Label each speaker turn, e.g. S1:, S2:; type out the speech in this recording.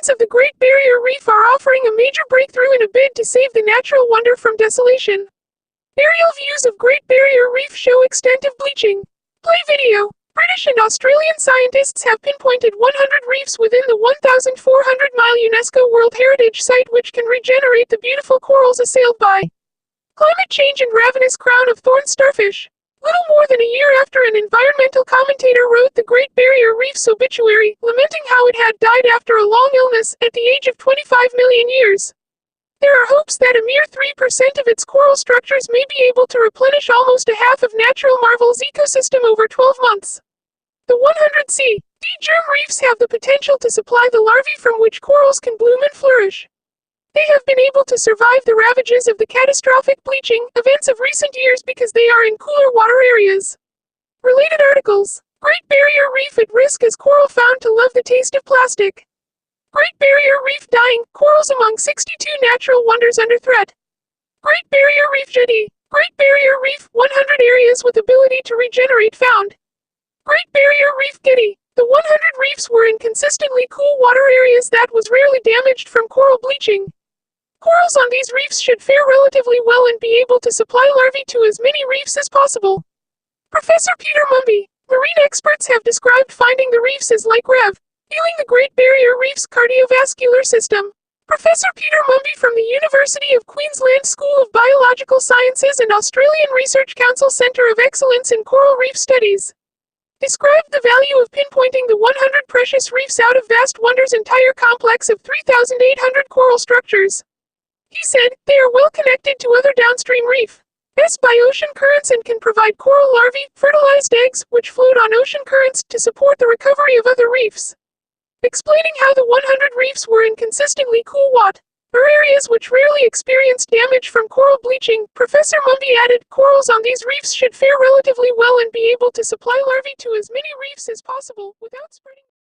S1: Residents of the Great Barrier Reef are offering a major breakthrough in a bid to save the natural wonder from desolation. Aerial views of Great Barrier Reef show extent of bleaching. Play video. British and Australian scientists have pinpointed 100 reefs within the 1,400-mile UNESCO World Heritage Site which can regenerate the beautiful corals assailed by climate change and ravenous crown of thorn starfish. Little more than a year after an environmental commentator wrote the Great Barrier Reef's obituary, lamenting how it had died after a long illness at the age of 25 million years. There are hopes that a mere 3% of its coral structures may be able to replenish almost a half of Natural Marvel's ecosystem over 12 months. The 100 sAVED germ reefs have the potential to supply the larvae from which corals can bloom and flourish. They have been able to survive the ravages of the catastrophic bleaching events of recent years because they are in cooler water areas. Related articles. Great Barrier Reef at risk as coral found to love the taste of plastic. Great Barrier Reef dying, corals among 62 natural wonders under threat. Great Barrier Reef jetty. Great Barrier Reef, 100 areas with ability to regenerate found. Great Barrier Reef getty. The 100 reefs were in consistently cool water areas that was rarely damaged from coral bleaching. Corals on these reefs should fare relatively well and be able to supply larvae to as many reefs as possible. Professor Peter Mumby. Marine experts have described finding the reefs as like healing the Great Barrier Reef's cardiovascular system. Professor Peter Mumby from the University of Queensland School of Biological Sciences and Australian Research Council Centre of Excellence in Coral Reef Studies described the value of pinpointing the 100 precious reefs out of Vast Wonder's entire complex of 3,800 coral structures. He said, they are well connected to other downstream reefs by ocean currents and can provide coral larvae, fertilized eggs, which float on ocean currents, to support the recovery of other reefs. Explaining how the 100 reefs were in consistently cool water areas which rarely experienced damage from coral bleaching, Professor Mumby added, corals on these reefs should fare relatively well and be able to supply larvae to as many reefs as possible, without spreading